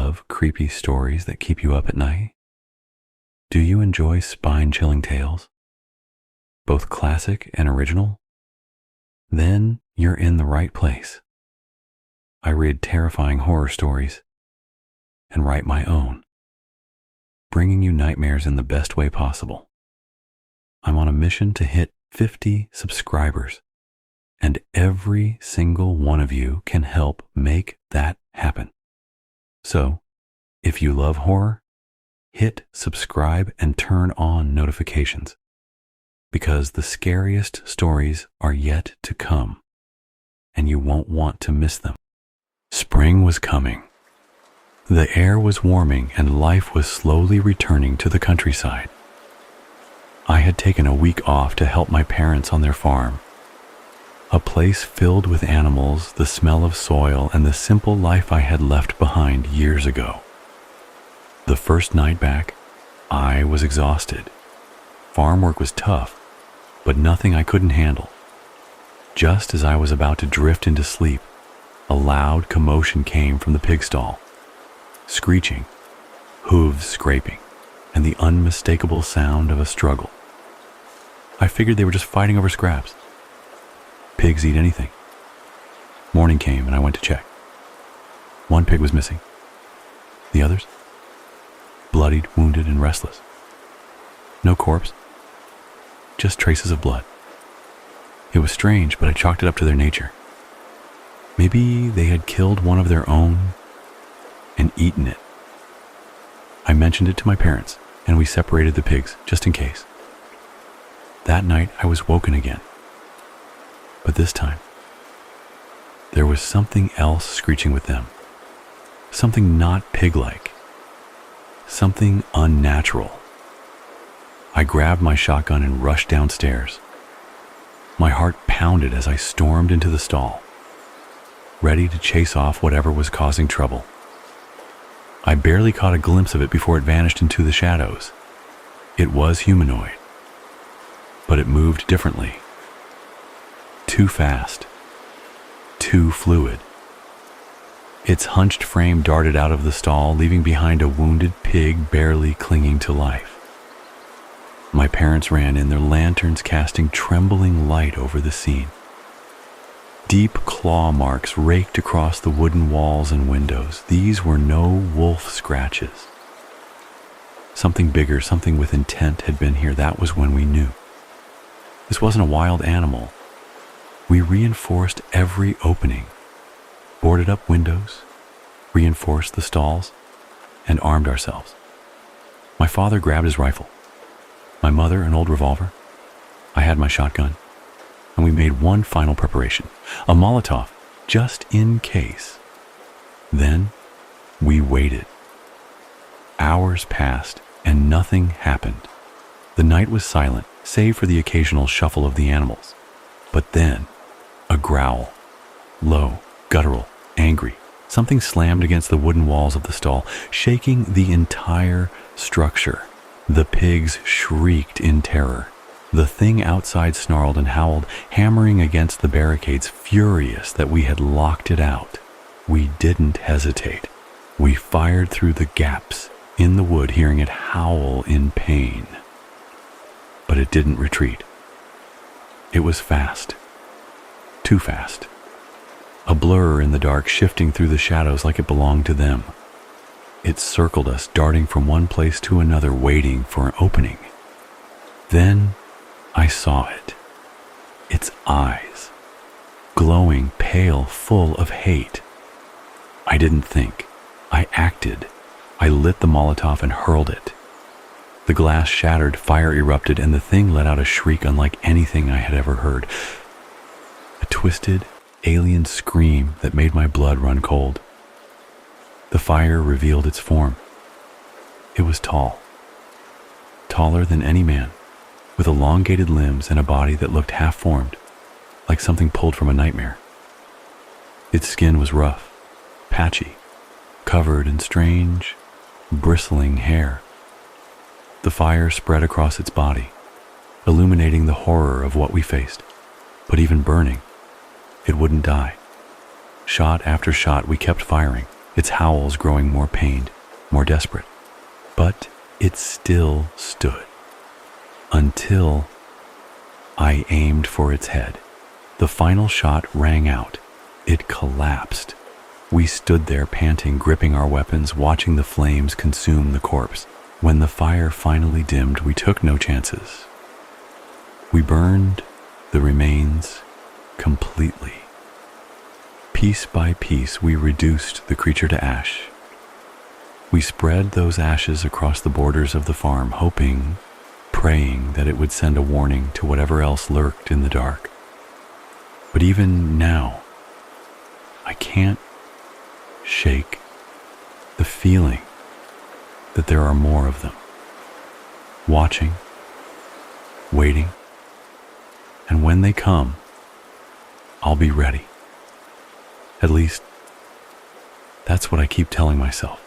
love creepy stories that keep you up at night? Do you enjoy spine-chilling tales, both classic and original? Then you're in the right place. I read terrifying horror stories and write my own, bringing you nightmares in the best way possible. I'm on a mission to hit 50 subscribers, and every single one of you can help make that happen. So, if you love horror, hit subscribe and turn on notifications, because the scariest stories are yet to come, and you won't want to miss them. Spring was coming. The air was warming and life was slowly returning to the countryside. I had taken a week off to help my parents on their farm, a place filled with animals, the smell of soil, and the simple life I had left behind years ago. The first night back, I was exhausted. Farm work was tough, but nothing I couldn't handle. Just as I was about to drift into sleep, a loud commotion came from the pig stall. Screeching, hooves scraping, and the unmistakable sound of a struggle. I figured they were just fighting over scraps. Pigs eat anything. Morning came and I went to check. One pig was missing. The others? Bloodied, wounded, and restless. No corpse, just traces of blood. It was strange, but I chalked it up to their nature. Maybe they had killed one of their own and eaten it. I mentioned it to my parents, and we separated the pigs, just in case. That night, I was woken again. But this time, there was something else screeching with them. Something not pig-like. Something unnatural. I grabbed my shotgun and rushed downstairs. My heart pounded as I stormed into the stall, ready to chase off whatever was causing trouble. I barely caught a glimpse of it before it vanished into the shadows. It was humanoid, but it moved differently. Too fast, too fluid. Its hunched frame darted out of the stall, leaving behind a wounded pig barely clinging to life. My parents ran in, their lanterns casting trembling light over the scene. Deep claw marks raked across the wooden walls and windows. These were no wolf scratches. Something bigger, something with intent had been here. That was when we knew. This wasn't a wild animal. We reinforced every opening, boarded up windows, reinforced the stalls, and armed ourselves. My father grabbed his rifle. My mother an old revolver. I had my shotgun. And we made one final preparation, a Molotov, just in case. Then we waited. Hours passed and nothing happened. The night was silent, save for the occasional shuffle of the animals. But then, a growl, low, guttural, angry. Something slammed against the wooden walls of the stall, shaking the entire structure. The pigs shrieked in terror. The thing outside snarled and howled, hammering against the barricades, furious that we had locked it out. We didn't hesitate. We fired through the gaps in the wood, hearing it howl in pain. But it didn't retreat. It was fast. Too fast. A blur in the dark, shifting through the shadows like it belonged to them. It circled us, darting from one place to another, waiting for an opening. Then I saw it. Its eyes, glowing, pale, full of hate. I didn't think. I acted. I lit the Molotov and hurled it. The glass shattered, fire erupted, and the thing let out a shriek unlike anything I had ever heard. A twisted, alien scream that made my blood run cold. The fire revealed its form. It was tall. Taller than any man, with elongated limbs and a body that looked half-formed, like something pulled from a nightmare. Its skin was rough, patchy, covered in strange, bristling hair. The fire spread across its body, illuminating the horror of what we faced. But even burning, it wouldn't die. Shot after shot, we kept firing, its howls growing more pained, more desperate. But it still stood until I aimed for its head. The final shot rang out. It collapsed. We stood there panting, gripping our weapons, watching the flames consume the corpse. When the fire finally dimmed, we took no chances. We burned the remains completely. Piece by piece, we reduced the creature to ash. We spread those ashes across the borders of the farm, hoping, praying that it would send a warning to whatever else lurked in the dark. But even now, I can't shake the feeling that there are more of them, watching, waiting, and when they come, I'll be ready. At least, that's what I keep telling myself.